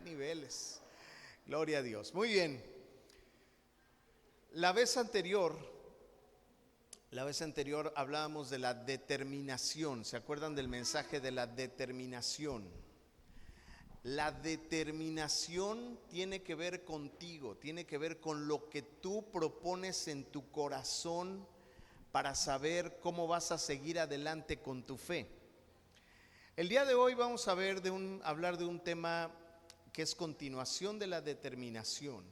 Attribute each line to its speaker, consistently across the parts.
Speaker 1: niveles. Gloria a Dios. Muy bien. La vez anterior hablábamos de la determinación. ¿Se acuerdan del mensaje de la determinación? La determinación tiene que ver contigo, tiene que ver con lo que tú propones en tu corazón para saber cómo vas a seguir adelante con tu fe. El día de hoy vamos a hablar de un tema que es continuación de la determinación,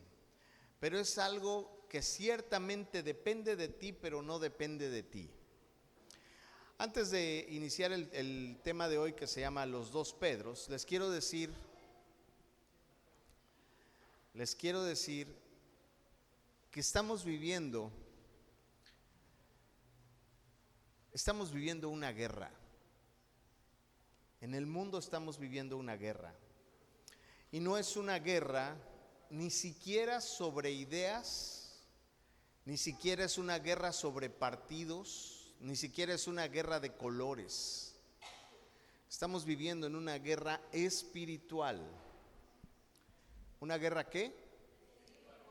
Speaker 1: pero es algo que ciertamente depende de ti, pero no depende de ti. Antes de iniciar el tema de hoy, que se llama Los dos Pedros, les quiero decir que estamos viviendo una guerra. En el mundo estamos viviendo una guerra. Y no es una guerra ni siquiera sobre ideas, ni siquiera es una guerra sobre partidos, ni siquiera es una guerra de colores. Estamos viviendo en una guerra espiritual. ¿Una guerra qué?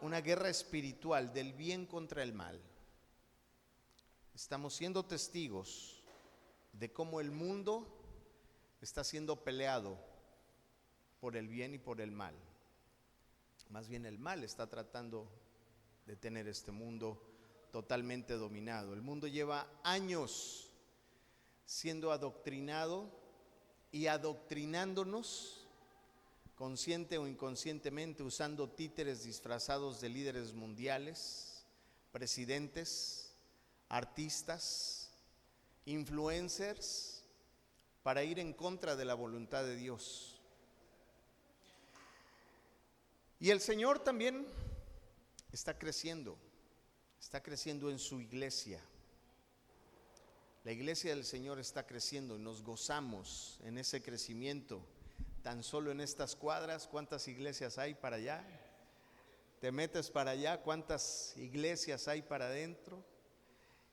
Speaker 1: Una guerra espiritual del bien contra el mal. Estamos siendo testigos de cómo el mundo está siendo peleado por el bien y por el mal. Más bien el mal está tratando de tener este mundo totalmente dominado. El mundo lleva años siendo adoctrinado y adoctrinándonos, consciente o inconscientemente, usando títeres disfrazados de líderes mundiales, presidentes, artistas, influencers, para ir en contra de la voluntad de Dios. Y el Señor también está creciendo en su iglesia. La iglesia del Señor está creciendo y nos gozamos en ese crecimiento. Tan solo en estas cuadras, ¿cuántas iglesias hay para allá? Te metes para allá, ¿cuántas iglesias hay para adentro?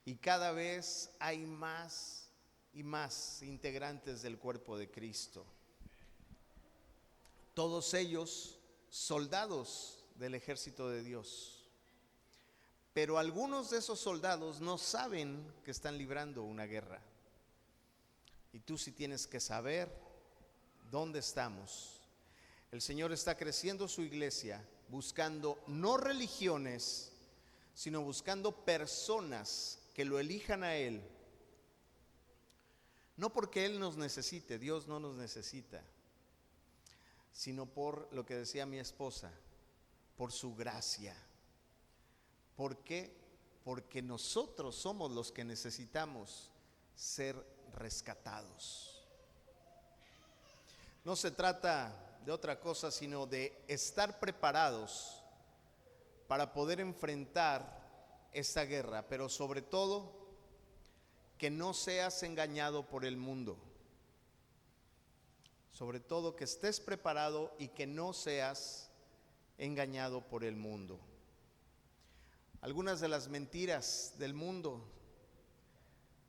Speaker 1: Y cada vez hay más y más integrantes del cuerpo de Cristo. Todos ellos soldados del ejército de Dios. Pero algunos de esos soldados no saben que están librando una guerra. Y tú sí tienes que saber dónde estamos. El Señor está creciendo su iglesia, buscando no religiones, sino buscando personas que lo elijan a Él. No porque Él nos necesite, Dios no nos necesita, sino por lo que decía mi esposa, por su gracia. ¿Por qué? Porque nosotros somos los que necesitamos ser rescatados. No se trata de otra cosa, sino de estar preparados para poder enfrentar esta guerra, pero sobre todo que no seas engañado por el mundo. Sobre todo que estés preparado y que no seas engañado por el mundo. Algunas de las mentiras del mundo: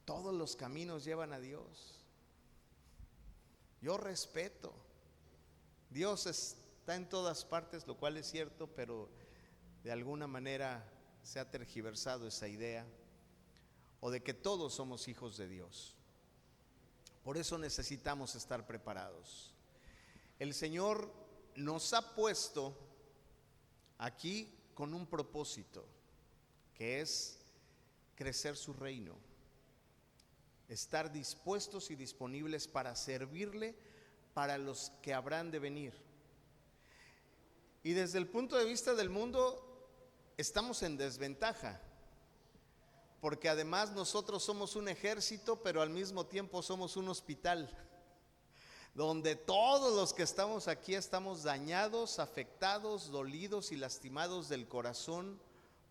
Speaker 1: todos los caminos llevan a Dios. Yo respeto, Dios está en todas partes, lo cual es cierto, pero de alguna manera se ha tergiversado esa idea, o de que todos somos hijos de Dios. Por eso necesitamos estar preparados. El Señor nos ha puesto aquí con un propósito, que es crecer su reino, estar dispuestos y disponibles para servirle para los que habrán de venir. Y desde el punto de vista del mundo estamos en desventaja, porque además nosotros somos un ejército, pero al mismo tiempo somos un hospital, donde todos los que estamos aquí estamos dañados, afectados, dolidos y lastimados del corazón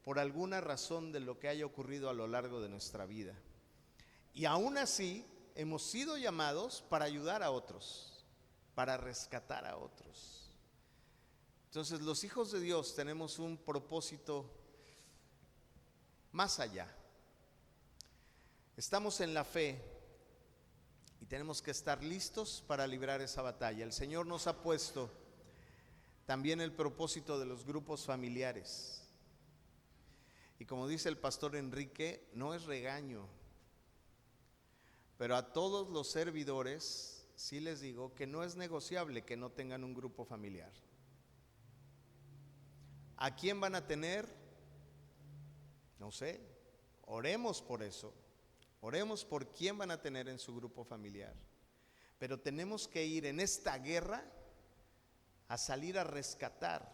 Speaker 1: por alguna razón de lo que haya ocurrido a lo largo de nuestra vida. Y aún así hemos sido llamados para ayudar a otros, para rescatar a otros. Entonces los hijos de Dios tenemos un propósito más allá. Estamos en la fe y tenemos que estar listos para librar esa batalla. El Señor nos ha puesto también el propósito de los grupos familiares. Y como dice el pastor Enrique, no es regaño, pero a todos los servidores sí les digo que no es negociable que no tengan un grupo familiar. ¿A quién van a tener? No sé, oremos por eso, oremos por quién van a tener en su grupo familiar. Pero tenemos que ir en esta guerra a salir a rescatar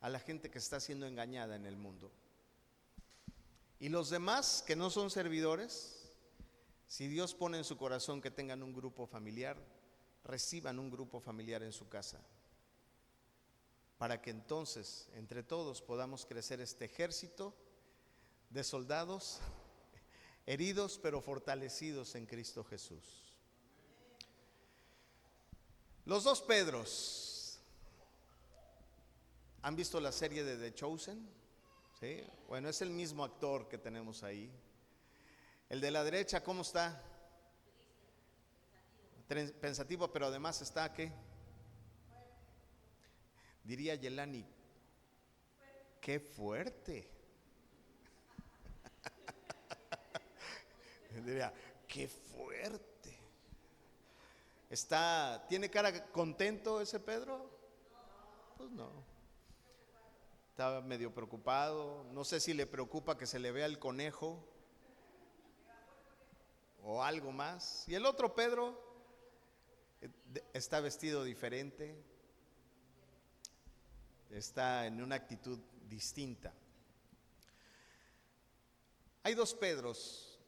Speaker 1: a la gente que está siendo engañada en el mundo. Y los demás que no son servidores, si Dios pone en su corazón que tengan un grupo familiar, reciban un grupo familiar en su casa, para que entonces entre todos podamos crecer este ejército de soldados heridos pero fortalecidos en Cristo Jesús. Los dos Pedros. ¿Han visto la serie de The Chosen? ¿Sí? Bueno, es el mismo actor que tenemos ahí. El de la derecha, ¿cómo está? Pensativo, pero además está, ¿qué? Diría Yelani, ¡qué fuerte! Diría, ¡qué fuerte! ¿Tiene cara contento ese Pedro? Pues no. Estaba medio preocupado. No sé si le preocupa que se le vea el conejo o algo más. Y el otro Pedro está vestido diferente, está en una actitud distinta. Hay dos Pedros,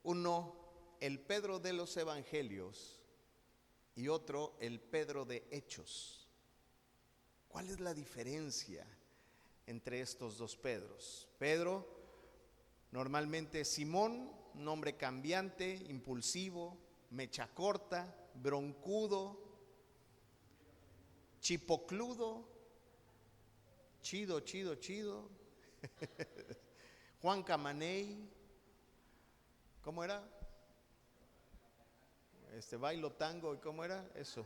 Speaker 1: uno el Pedro de los Evangelios y otro el Pedro de Hechos. ¿Cuál es la diferencia entre estos dos Pedros? Pedro, normalmente Simón, nombre cambiante, impulsivo, mecha corta, broncudo, chipocludo, chido. Juan Camaney, ¿cómo era? Bailo tango, ¿y cómo era? Eso.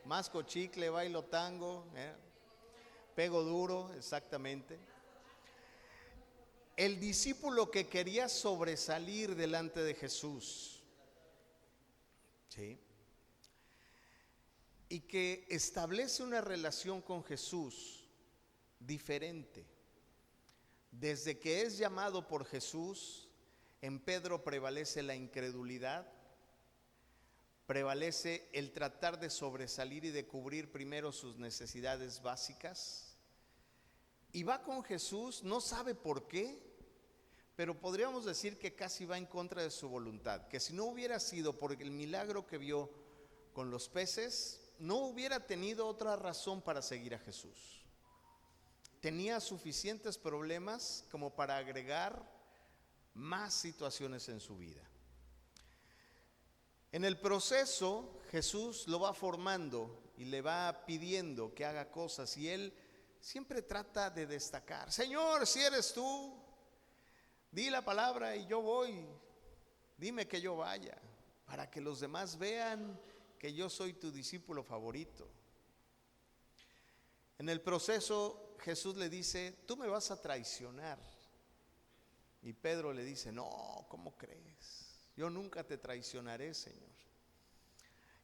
Speaker 1: Masco chicle, bailo tango, pego duro, exactamente. El discípulo que quería sobresalir delante de Jesús, ¿sí? Y que establece una relación con Jesús diferente. Desde que es llamado por Jesús, en Pedro prevalece la incredulidad, prevalece el tratar de sobresalir y de cubrir primero sus necesidades básicas. Y va con Jesús, no sabe por qué, pero podríamos decir que casi va en contra de su voluntad, que si no hubiera sido por el milagro que vio con los peces, no hubiera tenido otra razón para seguir a Jesús. Tenía suficientes problemas como para agregar más situaciones en su vida. En el proceso, Jesús lo va formando y le va pidiendo que haga cosas, y él siempre trata de destacar: Señor, si eres tú, di la palabra y yo voy, dime que yo vaya, para que los demás vean que yo soy tu discípulo favorito. En el proceso, Jesús le dice: tú me vas a traicionar. Y Pedro le dice: no, ¿cómo crees? Yo nunca te traicionaré, Señor.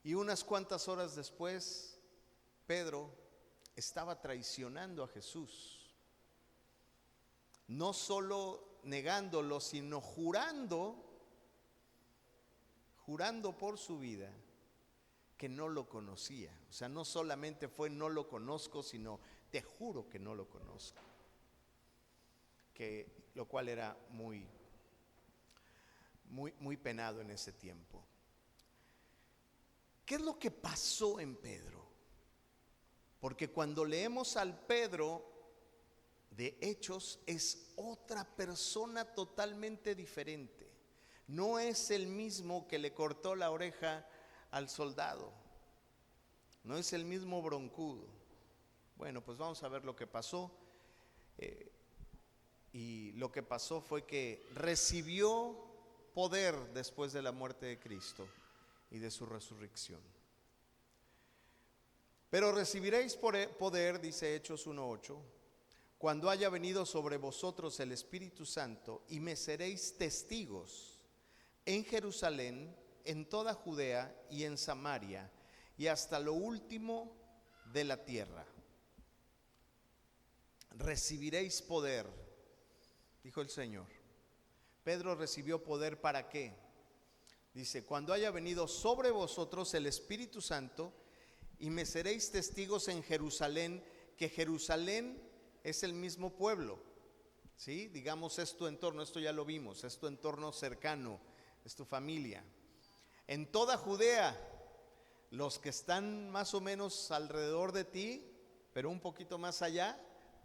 Speaker 1: Y unas cuantas horas después, Pedro estaba traicionando a Jesús, no solo negándolo, sino jurando por su vida que no lo conocía. O sea, no solamente fue no lo conozco, sino te juro que no lo conozco, lo cual era muy penado en ese tiempo. ¿Qué es lo que pasó en Pedro? Porque cuando leemos al Pedro de Hechos, es otra persona totalmente diferente. No es el mismo que le cortó la oreja al soldado, no es el mismo broncudo. Bueno, pues vamos a ver lo que pasó. Y lo que pasó fue que recibió poder después de la muerte de Cristo y de su resurrección. Pero recibiréis poder, dice Hechos 1:8, cuando haya venido sobre vosotros el Espíritu Santo, y me seréis testigos en Jerusalén, en toda Judea y en Samaria, y hasta lo último de la tierra. Recibiréis poder, dijo el Señor. Pedro recibió poder ¿para qué? Dice, cuando haya venido sobre vosotros el Espíritu Santo, y me seréis testigos en Jerusalén, que Jerusalén es el mismo pueblo, ¿sí? Digamos, es tu entorno, esto ya lo vimos, es tu entorno cercano, es tu familia. En toda Judea, los que están más o menos alrededor de ti, pero un poquito más allá,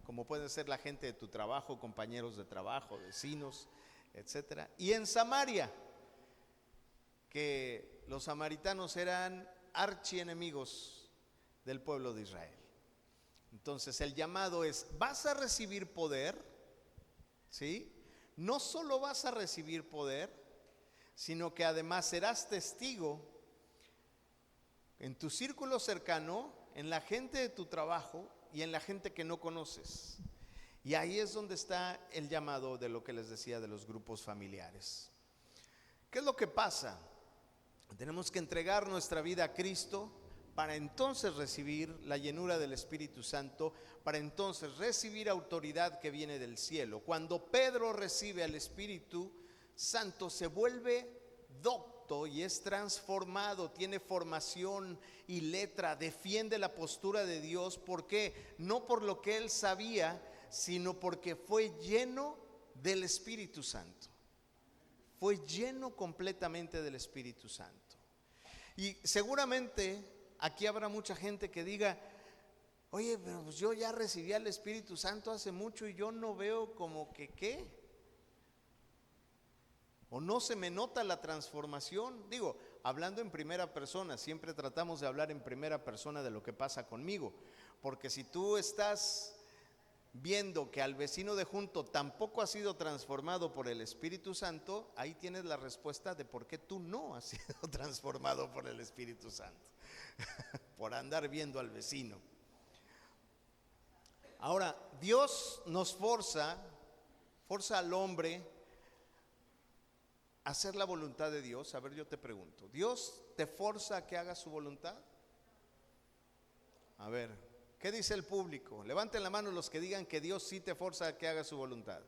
Speaker 1: como puede ser la gente de tu trabajo, compañeros de trabajo, vecinos, etcétera. Y en Samaria, que los samaritanos eran archienemigos del pueblo de Israel. Entonces el llamado es, vas a recibir poder, ¿sí? No solo vas a recibir poder, sino que además serás testigo en tu círculo cercano, en la gente de tu trabajo y en la gente que no conoces. Y ahí es donde está el llamado de lo que les decía de los grupos familiares. ¿Qué es lo que pasa? Tenemos que entregar nuestra vida a Cristo para entonces recibir la llenura del Espíritu Santo, para entonces recibir autoridad que viene del cielo. Cuando Pedro recibe al Espíritu Santo, se vuelve docto y es transformado, tiene formación y letra, defiende la postura de Dios. ¿Por qué? No por lo que él sabía, sino porque fue lleno del Espíritu Santo. Fue lleno completamente del Espíritu Santo. Y seguramente aquí habrá mucha gente que diga, oye, pero pues yo ya recibí al Espíritu Santo hace mucho y yo no veo como que qué. O no se me nota la transformación. Digo, hablando en primera persona, siempre tratamos de hablar en primera persona de lo que pasa conmigo. Porque si tú estás viendo que al vecino de junto tampoco ha sido transformado por el Espíritu Santo, ahí tienes la respuesta de por qué tú no has sido transformado por el Espíritu Santo. Por andar viendo al vecino. Ahora, Dios nos forza al hombre a hacer la voluntad de Dios. A ver, yo te pregunto, ¿Dios te forza a que hagas su voluntad? A ver, ¿qué dice el público? Levanten la mano los que digan que Dios sí te forza a que hagas su voluntad.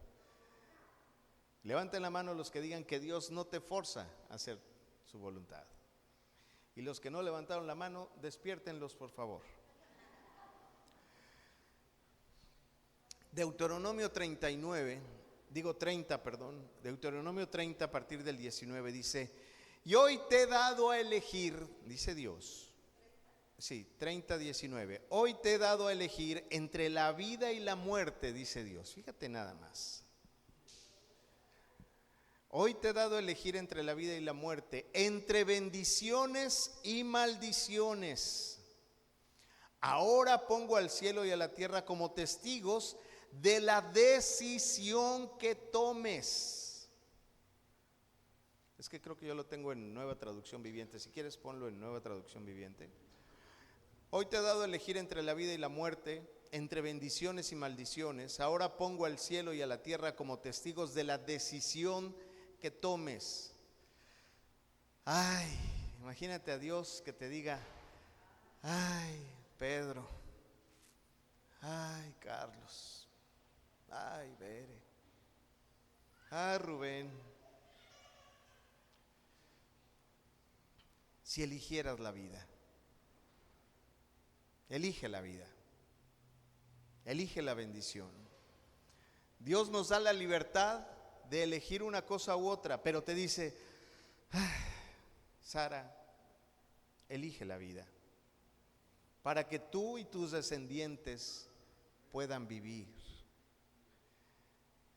Speaker 1: Levanten la mano los que digan que Dios no te forza a hacer su voluntad. Y los que no levantaron la mano, despiértenlos por favor. Deuteronomio 30 a partir del 19 dice, y hoy te he dado a elegir, dice Dios, sí, 30:19, hoy te he dado a elegir entre la vida y la muerte, dice Dios. Fíjate nada más. Hoy te he dado a elegir entre la vida y la muerte, entre bendiciones y maldiciones. Ahora pongo al cielo y a la tierra como testigos de la decisión que tomes. Es que creo que yo lo tengo en Nueva Traducción Viviente. Si quieres ponlo en Nueva Traducción Viviente. Hoy te he dado a elegir entre la vida y la muerte, entre bendiciones y maldiciones. Ahora pongo al cielo y a la tierra como testigos de la decisión que tomes. Ay, imagínate a Dios que te diga, ay, Pedro, ay, Carlos, ay, Bere, ay, Rubén, si eligieras la vida, elige la vida, elige la bendición. Dios nos da la libertad de elegir una cosa u otra, pero te dice, Sara, elige la vida, para que tú y tus descendientes puedan vivir.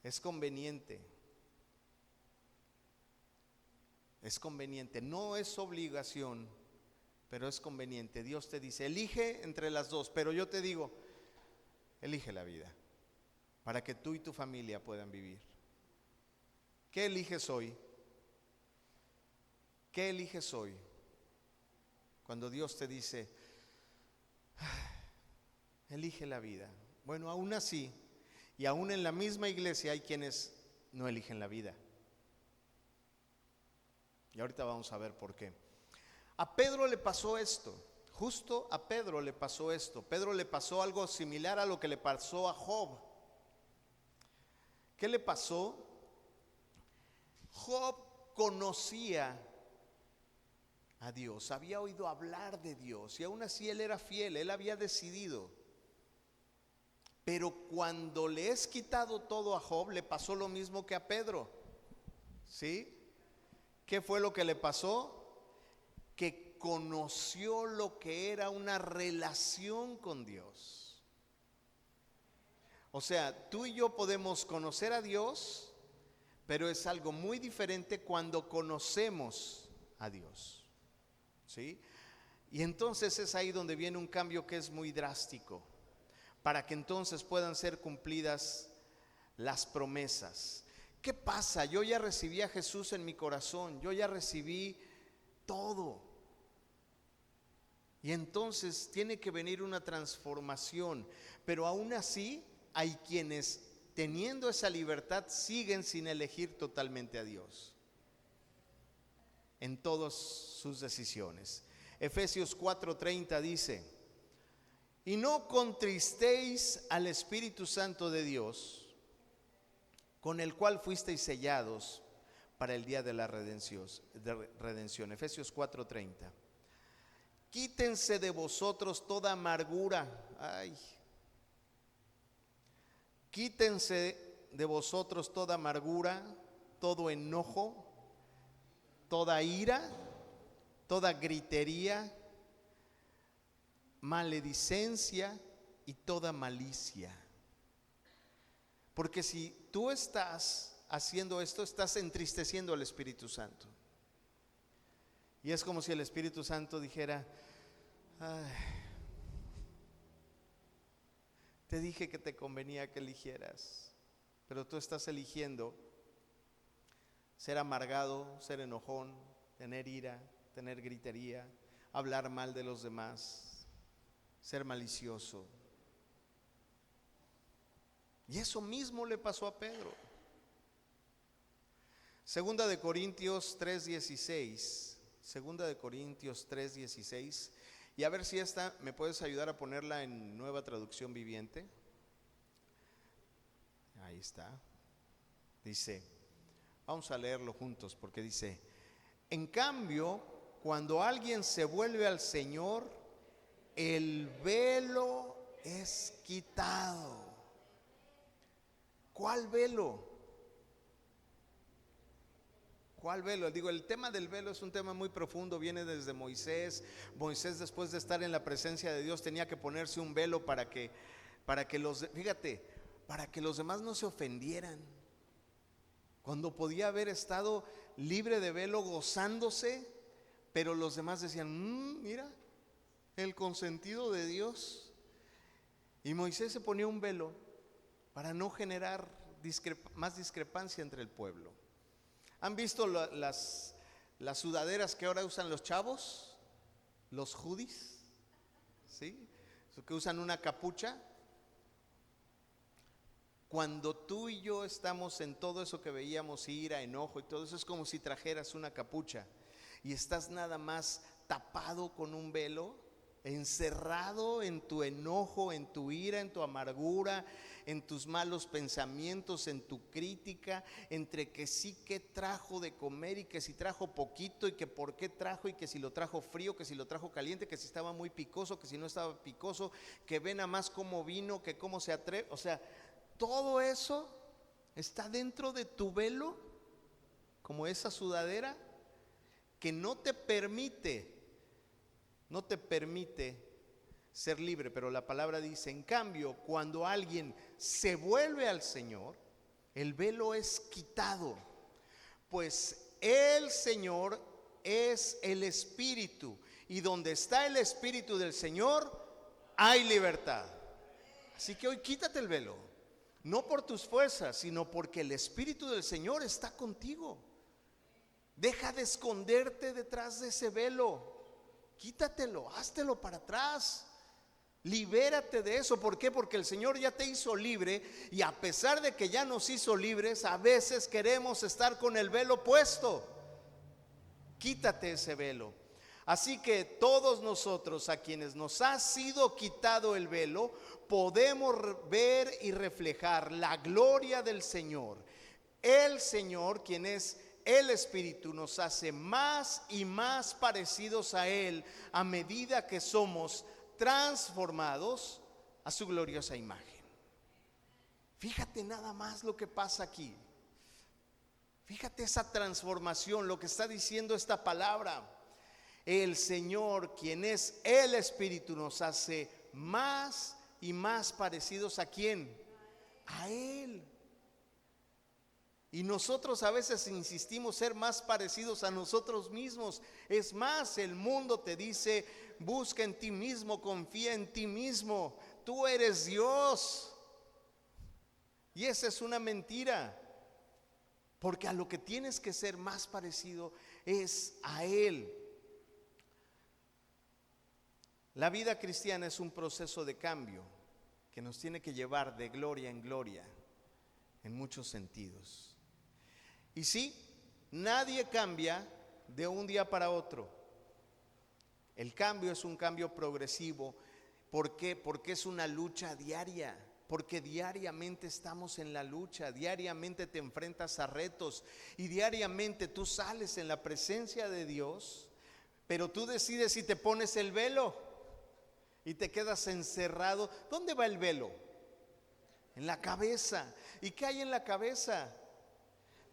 Speaker 1: Es conveniente, no es obligación, pero es conveniente. Dios te dice, elige entre las dos, pero yo te digo, elige la vida, para que tú y tu familia puedan vivir. ¿Qué eliges hoy? ¿Qué eliges hoy? Cuando Dios te dice, elige la vida. Bueno, aún así, y aún en la misma iglesia hay quienes no eligen la vida. Y ahorita vamos a ver por qué. A Pedro le pasó esto, justo a Pedro le pasó esto. Pedro le pasó algo similar a lo que le pasó a Job. ¿Qué le pasó? Job conocía a Dios, había oído hablar de Dios y aún así él era fiel, él había decidido. Pero cuando le es quitado todo a Job, le pasó lo mismo que a Pedro. ¿Sí? ¿Qué fue lo que le pasó? Que conoció lo que era una relación con Dios. O sea, tú y yo podemos conocer a Dios, pero es algo muy diferente cuando conocemos a Dios. ¿Sí? Y entonces es ahí donde viene un cambio que es muy drástico, para que entonces puedan ser cumplidas las promesas. ¿Qué pasa? Yo ya recibí a Jesús en mi corazón, yo ya recibí todo. Y entonces tiene que venir una transformación, pero aún así hay quienes, teniendo esa libertad, siguen sin elegir totalmente a Dios en todas sus decisiones. Efesios 4:30 dice: y no contristéis al Espíritu Santo de Dios, con el cual fuisteis sellados para el día de la redención. Efesios 4:30. Quítense de vosotros toda amargura. Quítense de vosotros toda amargura, todo enojo, toda ira, toda gritería, maledicencia y toda malicia. Porque si tú estás haciendo esto, estás entristeciendo al Espíritu Santo. Y es como si el Espíritu Santo dijera: te dije que te convenía que eligieras, pero tú estás eligiendo ser amargado, ser enojón, tener ira, tener gritería, hablar mal de los demás, ser malicioso. Y eso mismo le pasó a Pedro. Segunda de Corintios 3:16. Segunda de Corintios 3:16. Y a ver si esta me puedes ayudar a ponerla en Nueva Traducción Viviente. Ahí está. Dice, vamos a leerlo juntos porque dice: en cambio, cuando alguien se vuelve al Señor, el velo es quitado. ¿Cuál velo? ¿Cuál velo? Digo, el tema del velo es un tema muy profundo, viene desde Moisés. Moisés, después de estar en la presencia de Dios, tenía que ponerse un velo para que los demás no se ofendieran. Cuando podía haber estado libre de velo, gozándose, pero los demás decían: mira, el consentido de Dios. Y Moisés se ponía un velo para no generar más discrepancia entre el pueblo. ¿Han visto las sudaderas que ahora usan los chavos? Los hoodies, ¿sí? Que usan una capucha. Cuando tú y yo estamos en todo eso que veíamos, ira, enojo y todo eso, es como si trajeras una capucha y estás nada más tapado con un velo, encerrado en tu enojo, en tu ira, en tu amargura, en tus malos pensamientos, en tu crítica, entre que sí que trajo de comer y que si trajo poquito y que por qué trajo y que si lo trajo frío, que si lo trajo caliente, que si estaba muy picoso, que si no estaba picoso, que ve nada más cómo vino, que cómo se atreve. O sea, todo eso está dentro de tu velo, como esa sudadera que no te permite ser libre. Pero la palabra dice: en cambio, cuando alguien se vuelve al Señor, el velo es quitado, pues el Señor es el Espíritu, y donde está el Espíritu del Señor hay libertad. Así que hoy quítate el velo, no por tus fuerzas, sino porque el Espíritu del Señor está contigo. Deja de esconderte detrás de ese velo. Quítatelo, háztelo para atrás. Libérate de eso. ¿Por qué? Porque el Señor ya te hizo libre, y a pesar de que ya nos hizo libres, a veces queremos estar con el velo puesto. Quítate ese velo. Así que todos nosotros, a quienes nos ha sido quitado el velo, podemos ver y reflejar la gloria del Señor. El Señor, quien es el Espíritu, nos hace más y más parecidos a Él a medida que somos transformados a su gloriosa imagen. Fíjate nada más lo que pasa aquí. Fíjate esa transformación, lo que está diciendo esta palabra. El Señor, quien es el Espíritu, nos hace más y más parecidos ¿a quién? A Él. Y nosotros a veces insistimos ser más parecidos a nosotros mismos. Es más, el mundo te dice: busca en ti mismo, confía en ti mismo, tú eres Dios. Y esa es una mentira, porque a lo que tienes que ser más parecido es a Él. La vida cristiana es un proceso de cambio que nos tiene que llevar de gloria en gloria en muchos sentidos. Y sí, nadie cambia de un día para otro. El cambio es un cambio progresivo. ¿Por qué? Porque es una lucha diaria. Porque diariamente estamos en la lucha, diariamente te enfrentas a retos y diariamente tú sales en la presencia de Dios, pero tú decides si te pones el velo y te quedas encerrado. ¿Dónde va el velo? En la cabeza. ¿Y qué hay en la cabeza?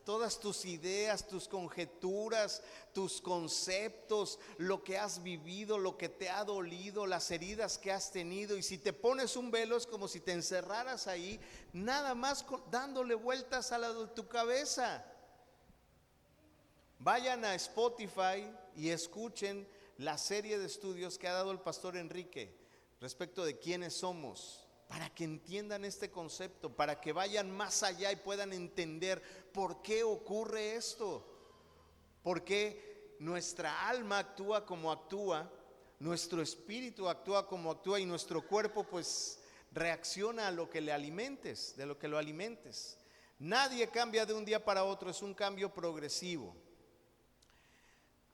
Speaker 1: Todas tus ideas, tus conjeturas, tus conceptos, lo que has vivido, lo que te ha dolido, las heridas que has tenido. Y si te pones un velo es como si te encerraras ahí, nada más dándole vueltas a la de tu cabeza. Vayan a Spotify y escuchen la serie de estudios que ha dado el pastor Enrique respecto de quiénes somos, para que entiendan este concepto, para que vayan más allá y puedan entender por qué ocurre esto, por qué nuestra alma actúa como actúa, nuestro espíritu actúa como actúa y nuestro cuerpo pues reacciona a lo que le alimentes, de lo que lo alimentes. Nadie cambia de un día para otro, es un cambio progresivo.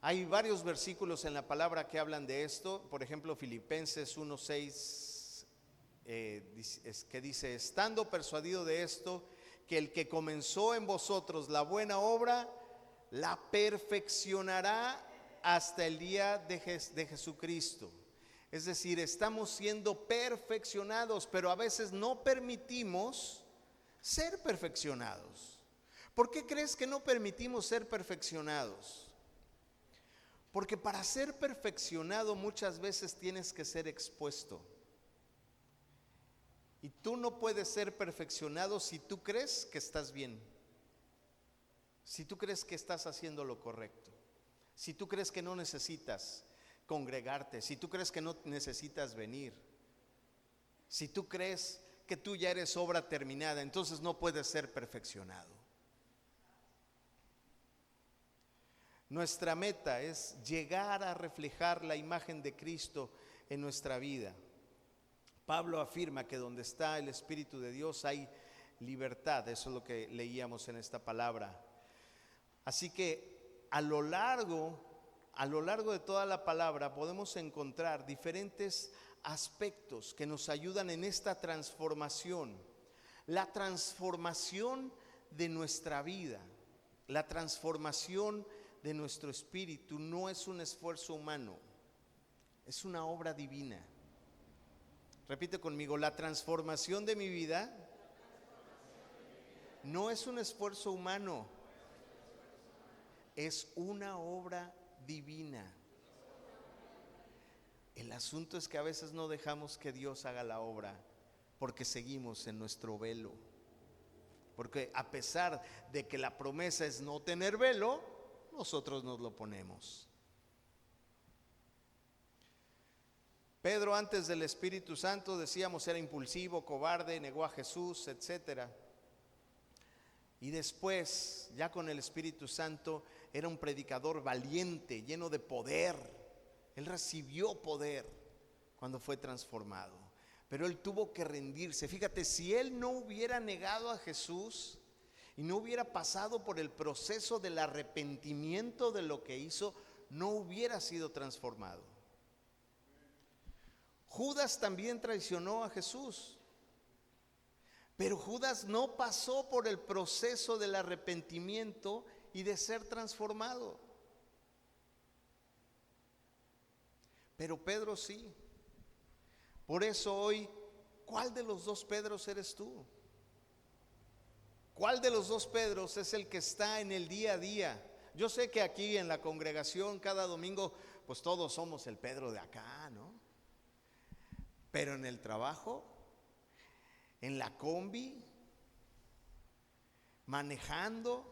Speaker 1: Hay varios versículos en la palabra que hablan de esto. Por ejemplo, Filipenses 1:6 que dice: estando persuadido de esto, que el que comenzó en vosotros la buena obra, la perfeccionará hasta el día de Jesucristo. Es decir, estamos siendo perfeccionados, pero a veces no permitimos ser perfeccionados. ¿Por qué crees que no permitimos ser perfeccionados? Porque para ser perfeccionado muchas veces tienes que ser expuesto. Y tú no puedes ser perfeccionado si tú crees que estás bien, si tú crees que estás haciendo lo correcto, si tú crees que no necesitas congregarte, si tú crees que no necesitas venir, si tú crees que tú ya eres obra terminada, entonces no puedes ser perfeccionado. Nuestra meta es llegar a reflejar la imagen de Cristo en nuestra vida. Pablo afirma que donde está el Espíritu de Dios hay libertad. Eso es lo que leíamos en esta palabra. Así que a lo largo de toda la palabra podemos encontrar diferentes aspectos que nos ayudan en esta transformación. La transformación de nuestra vida, la transformación de nuestro espíritu no es un esfuerzo humano, es una obra divina. Repite conmigo: la transformación de mi vida no es un esfuerzo humano, es una obra divina. El asunto es que a veces no dejamos que Dios haga la obra porque seguimos en nuestro velo. Porque a pesar de que la promesa es no tener velo, nosotros nos lo ponemos. Pedro, antes del Espíritu Santo, decíamos, era impulsivo, cobarde, negó a Jesús, etcétera. Y después, ya con el Espíritu Santo, era un predicador valiente, lleno de poder. Él recibió poder cuando fue transformado. pero él tuvo que rendirse. Fíjate, si él no hubiera negado a Jesús y no hubiera pasado por el proceso del arrepentimiento de lo que hizo, no hubiera sido transformado. Judas también traicionó a Jesús, pero Judas no pasó por el proceso del arrepentimiento y de ser transformado. Pero Pedro sí. Por eso hoy, ¿cuál de los dos Pedros eres tú? ¿Cuál de los dos Pedros es el que está en el día a día? Yo sé que aquí en la congregación cada domingo, pues todos somos el Pedro de acá, ¿no? Pero en el trabajo, en la combi, manejando,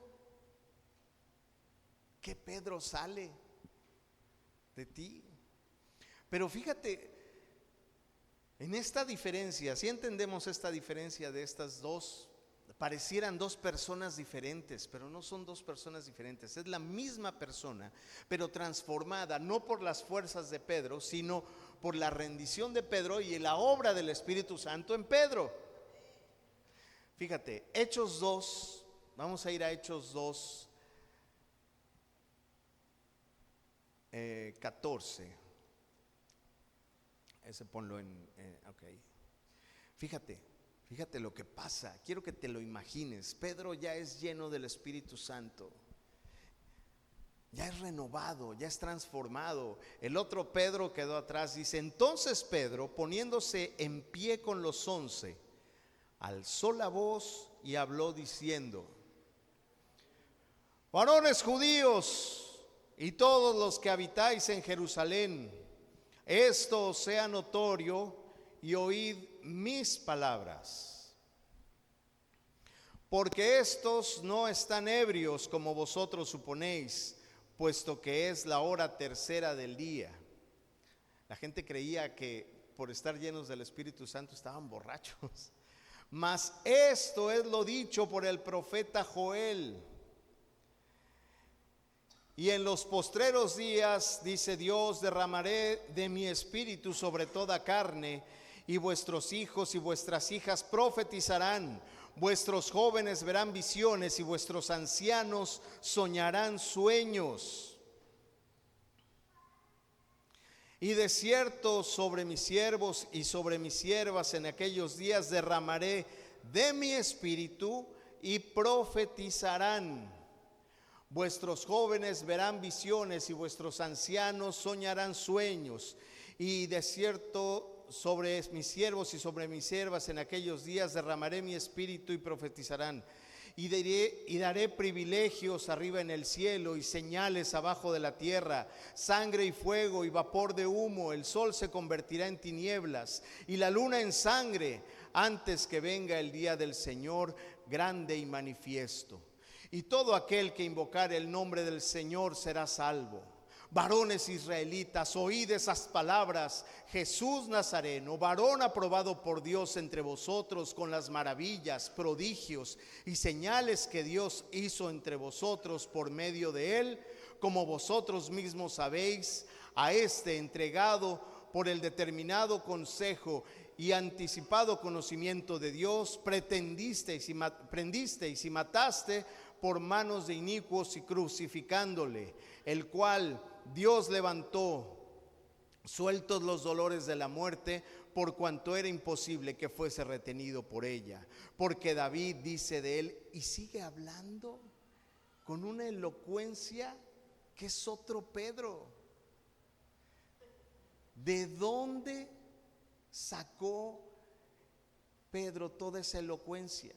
Speaker 1: ¿qué Pedro sale de ti? Pero fíjate, en esta diferencia, si entendemos esta diferencia de estas dos, parecieran dos personas diferentes, pero no son dos personas diferentes, es la misma persona, pero transformada, no por las fuerzas de Pedro, sino por la rendición de Pedro y la obra del Espíritu Santo en Pedro. Fíjate, Hechos 2, vamos a ir a Hechos 2, 14. Ese ponlo ok. Fíjate lo que pasa. Quiero que te lo imagines. Pedro ya es lleno del Espíritu Santo. Ya es renovado, ya es transformado. El otro Pedro quedó atrás. Dice, entonces Pedro, poniéndose en pie con los 11, alzó la voz y habló diciendo: varones judíos y todos los que habitáis en Jerusalén, esto os sea notorio y oíd mis palabras. Porque estos no están ebrios como vosotros suponéis, puesto que es la hora tercera del día. La gente creía que por estar llenos del Espíritu Santo estaban borrachos. Mas esto es lo dicho por el profeta Joel. Y en los postreros días, dice Dios, derramaré de mi espíritu sobre toda carne, y vuestros hijos y vuestras hijas profetizarán, vuestros jóvenes verán visiones y vuestros ancianos soñarán sueños. Y de cierto sobre mis siervos y sobre mis siervas en aquellos días derramaré de mi espíritu y profetizarán. Vuestros jóvenes verán visiones y vuestros ancianos soñarán sueños. Y de cierto sobre mis siervos y sobre mis siervas en aquellos días derramaré mi espíritu y profetizarán. Y daré privilegios arriba en el cielo y señales abajo de la tierra, sangre y fuego y vapor de humo. El sol se convertirá en tinieblas y la luna en sangre antes que venga el día del Señor grande y manifiesto. Y todo aquel que invocare el nombre del Señor será salvo. Varones israelitas, oíd esas palabras. Jesús Nazareno, varón aprobado por Dios entre vosotros con las maravillas, prodigios y señales que Dios hizo entre vosotros por medio de él, como vosotros mismos sabéis, a este entregado por el determinado consejo y anticipado conocimiento de Dios, prendisteis y mataste por manos de inicuos y crucificándole, el cual Dios levantó, sueltos los dolores de la muerte, por cuanto era imposible que fuese retenido por ella. Porque David dice de él, y sigue hablando con una elocuencia que es otro Pedro. ¿De dónde sacó Pedro toda esa elocuencia?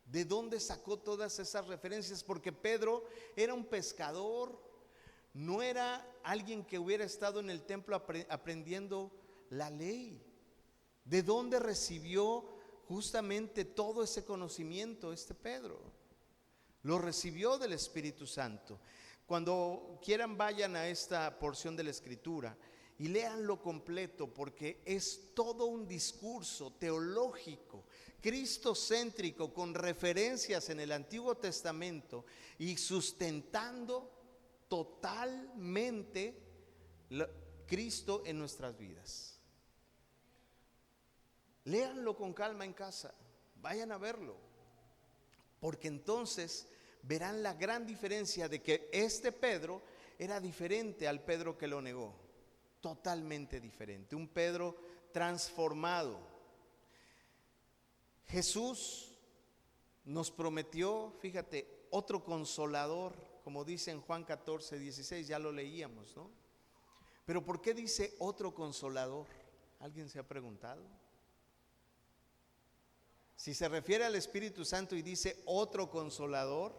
Speaker 1: ¿De dónde sacó todas esas referencias? Porque Pedro era un pescador, no era alguien que hubiera estado en el templo aprendiendo la ley. ¿De dónde recibió justamente todo ese conocimiento este Pedro? Lo recibió del Espíritu Santo. Cuando quieran vayan a esta porción de la Escritura y léanlo completo, porque es todo un discurso teológico, cristocéntrico, con referencias en el Antiguo Testamento y sustentando totalmente Cristo en nuestras vidas. Léanlo con calma en casa, vayan a verlo, porque entonces verán la gran diferencia de que este Pedro era diferente al Pedro que lo negó, totalmente diferente, un Pedro transformado. Jesús nos prometió, fíjate, otro consolador, como dice en Juan 14:16, ya lo leíamos, ¿no? Pero ¿por qué dice otro consolador? ¿Alguien se ha preguntado? Si se refiere al Espíritu Santo y dice otro consolador,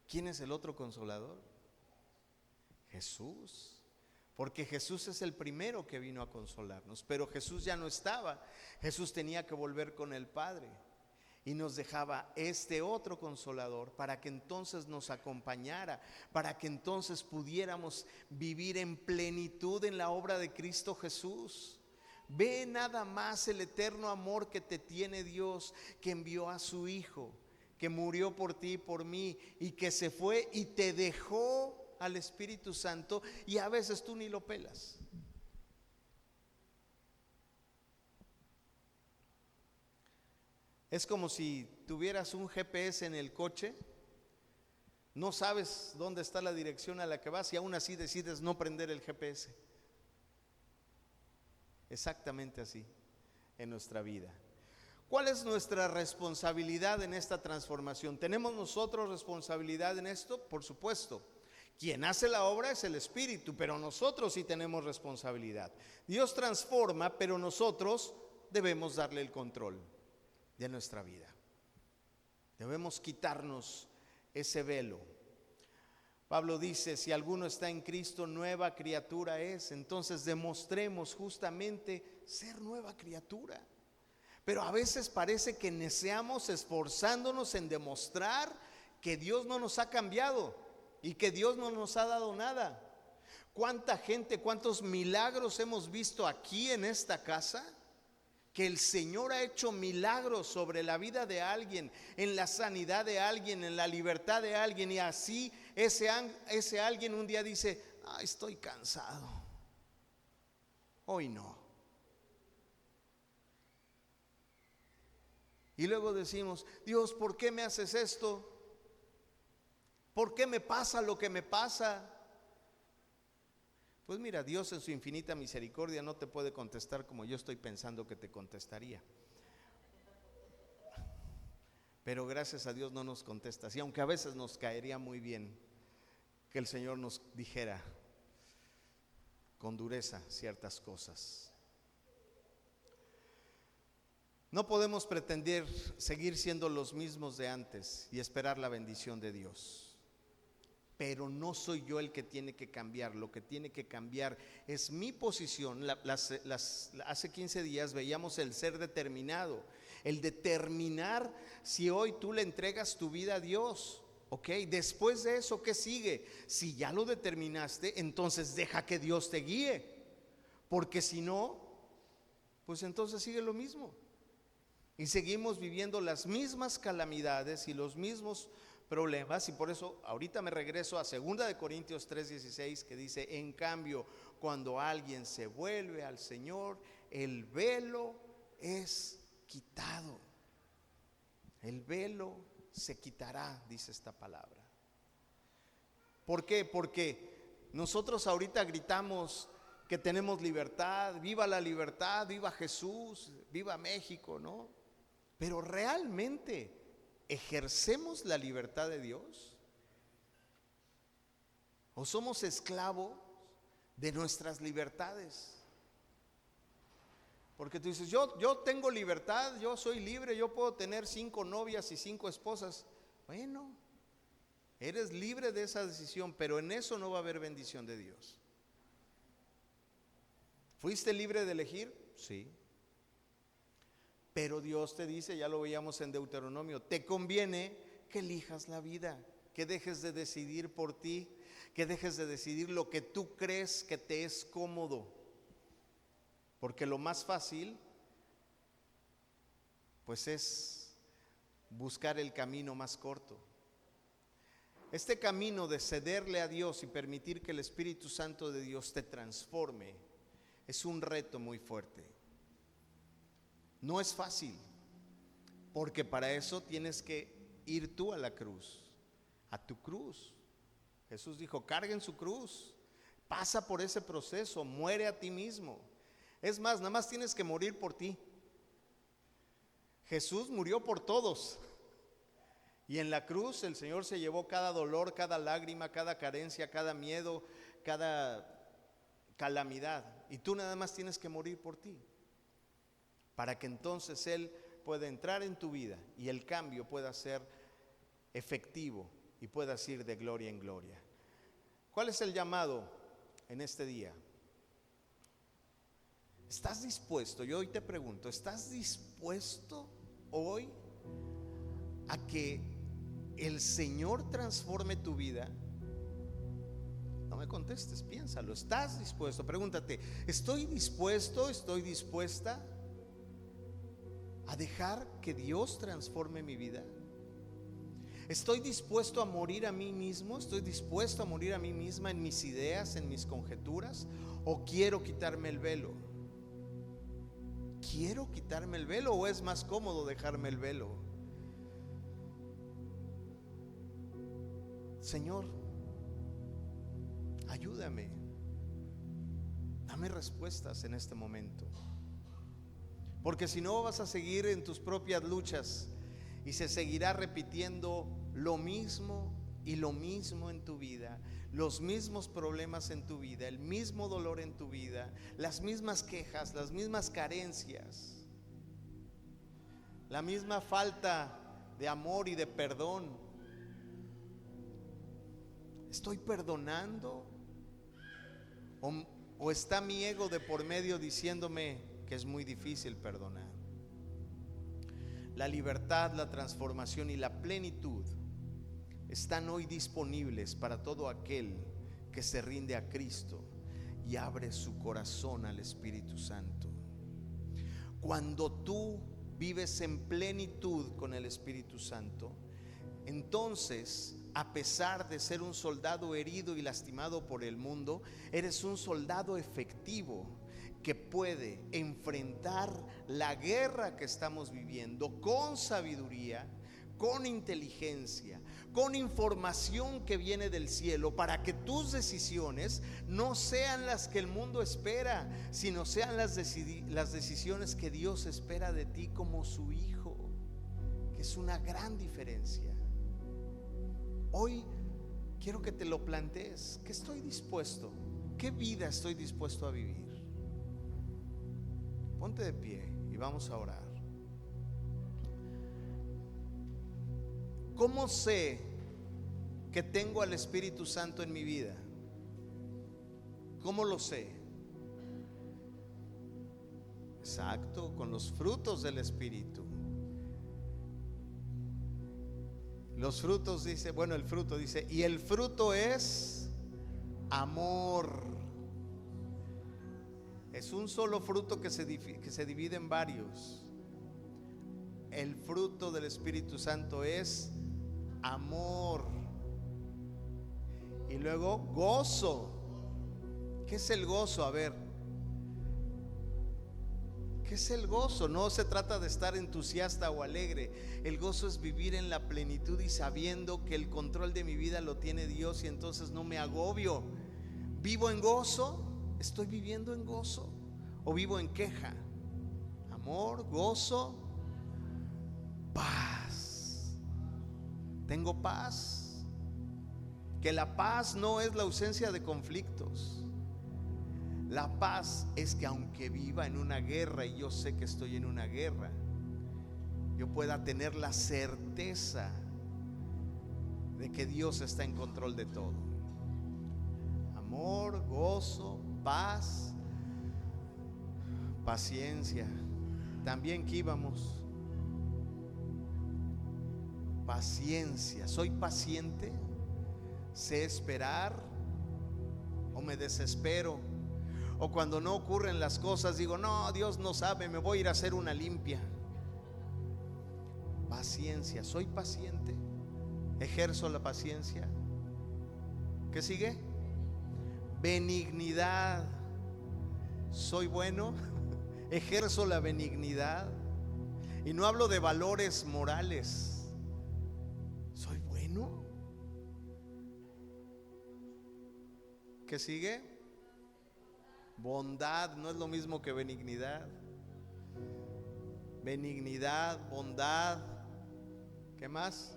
Speaker 1: ¿quién es el otro consolador? Jesús. Porque Jesús es el primero que vino a consolarnos, pero Jesús ya no estaba. Jesús tenía que volver con el Padre y nos dejaba este otro consolador para que entonces nos acompañara, para que entonces pudiéramos vivir en plenitud en la obra de Cristo Jesús. Ve nada más el eterno amor que te tiene Dios, que envió a su Hijo, que murió por ti y por mí, y que se fue y te dejó al Espíritu Santo, y a veces tú ni lo pelas. Es como si tuvieras un GPS en el coche, no sabes dónde está la dirección a la que vas y aún así decides no prender el GPS. Exactamente así en nuestra vida. ¿Cuál es nuestra responsabilidad en esta transformación? ¿Tenemos nosotros responsabilidad en esto? Por supuesto. Quien hace la obra es el Espíritu, pero nosotros sí tenemos responsabilidad. Dios transforma, pero nosotros debemos darle el control de nuestra vida. Debemos quitarnos ese velo. Pablo dice, si alguno está en Cristo, nueva criatura es. Entonces demostremos justamente ser nueva criatura. Pero a veces parece que neceamos esforzándonos en demostrar que Dios no nos ha cambiado y que Dios no nos ha dado nada. ¿Cuánta gente, cuántos milagros hemos visto aquí en esta casa? Que el Señor ha hecho milagros sobre la vida de alguien, en la sanidad de alguien, en la libertad de alguien, y así ese alguien un día dice, estoy cansado, hoy no. Y luego decimos, Dios, ¿por qué me haces esto? ¿Por qué me pasa lo que me pasa? Pues mira, Dios en su infinita misericordia no te puede contestar como yo estoy pensando que te contestaría. Pero gracias a Dios no nos contesta así, aunque a veces nos caería muy bien que el Señor nos dijera con dureza ciertas cosas. No podemos pretender seguir siendo los mismos de antes y esperar la bendición de Dios. Pero no soy yo el que tiene que cambiar, lo que tiene que cambiar es mi posición. Hace 15 días veíamos el ser determinado, el determinar si hoy tú le entregas tu vida a Dios. Ok, después de eso, ¿qué sigue? Si ya lo determinaste, entonces deja que Dios te guíe, porque si no, pues entonces sigue lo mismo. Y seguimos viviendo las mismas calamidades y los mismos problemas, y por eso ahorita me regreso a 2 de Corintios 3:16, que dice, en cambio, cuando alguien se vuelve al Señor, el velo es quitado. El velo se quitará, dice esta palabra. ¿Por qué? Porque nosotros ahorita gritamos que tenemos libertad, viva la libertad, viva Jesús, viva México, ¿no? Pero realmente ¿ejercemos la libertad de Dios? ¿O somos esclavos de nuestras libertades? Porque tú dices, yo tengo libertad, yo soy libre, yo puedo tener 5 novias y 5 esposas. Bueno, eres libre de esa decisión, pero en eso no va a haber bendición de Dios. ¿Fuiste libre de elegir? Sí. Pero Dios te dice, ya lo veíamos en Deuteronomio, te conviene que elijas la vida, que dejes de decidir por ti, que dejes de decidir lo que tú crees que te es cómodo. Porque lo más fácil, pues es buscar el camino más corto. Este camino de cederle a Dios y permitir que el Espíritu Santo de Dios te transforme, Es un reto muy fuerte. No es fácil, porque para eso tienes que ir tú a la cruz, a tu cruz. Jesús dijo, carguen su cruz, pasa por ese proceso, muere a ti mismo. Es más, nada más tienes que morir por ti. Jesús murió por todos. Y en la cruz el Señor se llevó cada dolor, cada lágrima, cada carencia, cada miedo, cada calamidad. Y tú nada más tienes que morir por ti, para que entonces Él pueda entrar en tu vida y el cambio pueda ser efectivo y puedas ir de gloria en gloria. ¿Cuál es el llamado en este día? ¿Estás dispuesto? Yo hoy te pregunto, ¿estás dispuesto hoy a que el Señor transforme tu vida? No me contestes, piénsalo. ¿Estás dispuesto? Pregúntate, ¿estoy dispuesto, estoy dispuesta a dejar que Dios transforme mi vida? ¿Estoy dispuesto a morir a mí mismo? ¿Estoy dispuesto a morir a mí misma en mis ideas, en mis conjeturas? ¿O quiero quitarme el velo? ¿Quiero quitarme el velo o es más cómodo dejarme el velo? Señor, ayúdame, dame respuestas en este momento, porque si no vas a seguir en tus propias luchas y se seguirá repitiendo lo mismo y lo mismo en tu vida, los mismos problemas en tu vida, el mismo dolor en tu vida, las mismas quejas, las mismas carencias, la misma falta de amor y de perdón. ¿Estoy perdonando? ¿O está mi ego de por medio diciéndome que es muy difícil perdonar? La libertad, la transformación y la plenitud están hoy disponibles para todo aquel que se rinde a Cristo y abre su corazón al Espíritu Santo. Cuando tú vives en plenitud con el Espíritu Santo, entonces, a pesar de ser un soldado herido y lastimado por el mundo, eres un soldado efectivo que puede enfrentar la guerra que estamos viviendo con sabiduría, con inteligencia, con información que viene del cielo, para que tus decisiones no sean las que el mundo espera, sino sean las decisiones que Dios espera de ti como su hijo, que es una gran diferencia. Hoy quiero que te lo plantees. ¿Qué estoy dispuesto? ¿Qué vida estoy dispuesto a vivir? Ponte de pie y vamos a orar. ¿Cómo sé que tengo al Espíritu Santo en mi vida? ¿Cómo lo sé? Exacto, con los frutos del Espíritu. Los frutos dice, bueno, el fruto dice, y el fruto es amor. Es un solo fruto que se divide en varios. El fruto del Espíritu Santo es amor. Y luego gozo. ¿Qué es el gozo? A ver, ¿qué es el gozo? No se trata de estar entusiasta o alegre. El gozo es vivir en la plenitud y sabiendo que el control de mi vida lo tiene Dios, y entonces no me agobio. ¿Vivo en gozo? ¿Estoy viviendo en gozo? ¿O vivo en queja? Amor, gozo, paz. ¿Tengo paz? Que la paz no es la ausencia de conflictos. La paz es que aunque viva en una guerra, y yo sé que estoy en una guerra, yo pueda tener la certeza de que Dios está en control de todo. Amor, gozo, paz, paciencia. También que íbamos. Paciencia. ¿Soy paciente? ¿Sé esperar? ¿O me desespero? O cuando no ocurren las cosas digo, no, Dios no sabe, me voy a ir a hacer una limpia. Paciencia. ¿Soy paciente? ¿Ejerzo la paciencia? ¿Qué sigue? Benignidad. soy bueno, ejerzo la benignidad. Y no hablo de valores morales. ¿Soy bueno? ¿Qué sigue? Bondad, no es lo mismo que benignidad. Benignidad, bondad. ¿Qué más?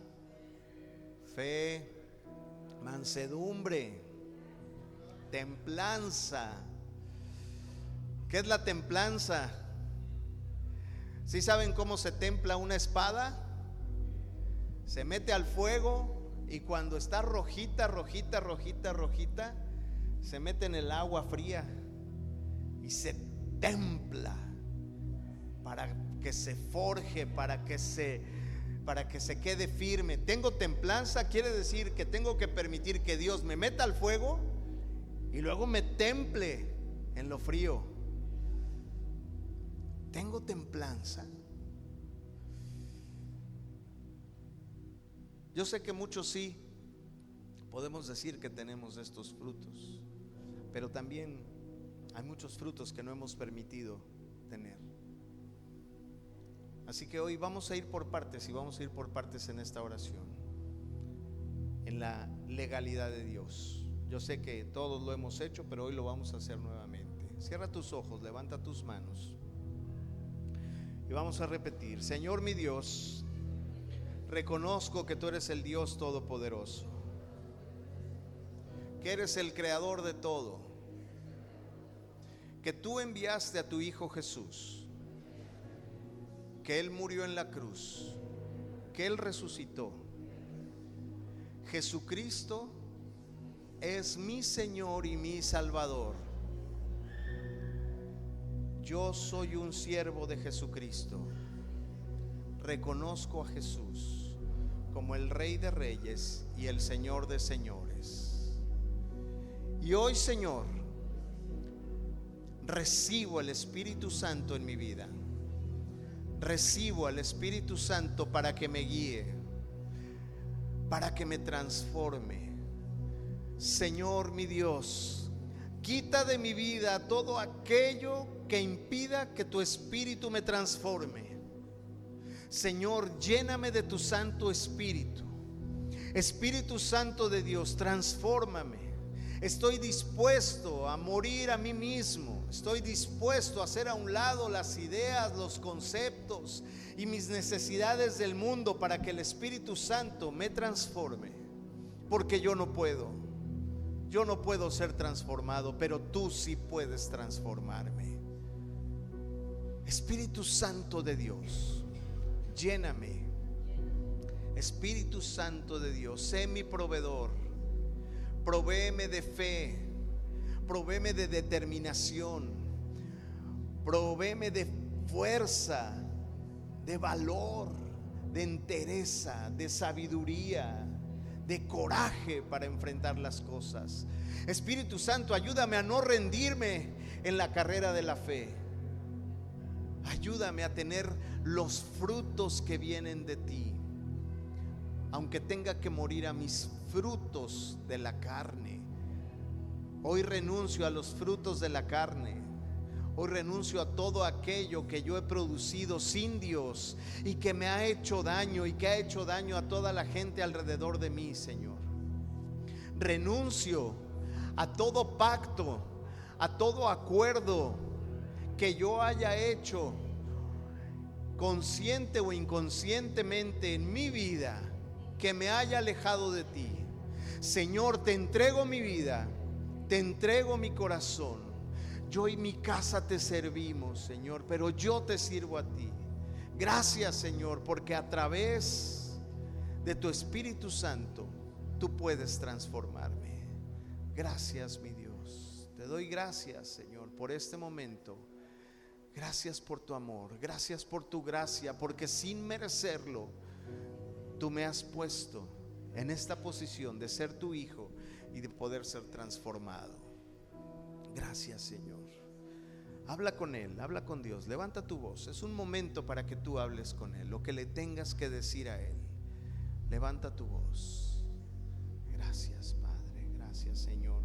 Speaker 1: Fe, mansedumbre, templanza. ¿Qué es la templanza? ¿Sí saben cómo se templa una espada? Se mete al fuego y cuando está rojita, rojita, rojita, rojita, se mete en el agua fría y se templa para que se forje, para que se quede firme. Tengo templanza, quiere decir que tengo que permitir que Dios me meta al fuego y luego me temple en lo frío. ¿Tengo templanza? Yo sé que muchos sí podemos decir que tenemos estos frutos, pero también hay muchos frutos que no hemos permitido tener. Así que hoy vamos a ir por partes, y vamos a ir por partes en esta oración, en la legalidad de Dios. Yo sé que todos lo hemos hecho, pero hoy lo vamos a hacer nuevamente. Cierra tus ojos, levanta tus manos y vamos a repetir: Señor mi Dios, reconozco que tú eres el Dios todopoderoso, que eres el creador de todo, que tú enviaste a tu Hijo Jesús, que Él murió en la cruz, que Él resucitó. Jesucristo es mi Señor y mi Salvador. Yo soy un siervo de Jesucristo. Reconozco a Jesús como el Rey de Reyes y el Señor de Señores. Y hoy, Señor, recibo el Espíritu Santo en mi vida. Recibo al Espíritu Santo para que me guíe, para que me transforme. Señor mi Dios, quita de mi vida todo aquello que impida que tu Espíritu me transforme. Señor, lléname de tu Santo Espíritu. Espíritu Santo de Dios, transfórmame. Estoy dispuesto a morir a mí mismo. Estoy dispuesto a hacer a un lado las ideas, los conceptos y mis necesidades del mundo para que el Espíritu Santo me transforme. Porque yo no puedo ser transformado, pero tú sí puedes transformarme. Espíritu Santo de Dios, lléname. Espíritu Santo de Dios, sé mi proveedor. Provéeme de fe, provéeme de determinación, provéeme de fuerza, de valor, de entereza, de sabiduría, de coraje para enfrentar las cosas. Espíritu Santo, ayúdame a no rendirme en la carrera de la fe. Ayúdame a tener los frutos que vienen de ti, aunque tenga que morir a mis frutos de la carne. Hoy renuncio a los frutos de la carne. Hoy renuncio a todo aquello que yo he producido sin Dios y que me ha hecho daño y que ha hecho daño a toda la gente alrededor de mí, Señor. Renuncio a todo pacto, a todo acuerdo que yo haya hecho consciente o inconscientemente en mi vida, que me haya alejado de ti. Señor, te entrego mi vida, te entrego mi corazón. Yo y mi casa te servimos, Señor, pero yo te sirvo a ti. Gracias, Señor, porque a través de tu Espíritu Santo tú puedes transformarme. Gracias, mi Dios. Te doy gracias, Señor, por este momento. Gracias por tu amor, gracias por tu gracia, porque sin merecerlo tú me has puesto en esta posición de ser tu hijo y de poder ser transformado. Gracias, Señor. Habla con Él, habla con Dios, levanta tu voz. Es un momento para que tú hables con Él, lo que le tengas que decir a Él. Levanta tu voz. Gracias, Padre, gracias, Señor.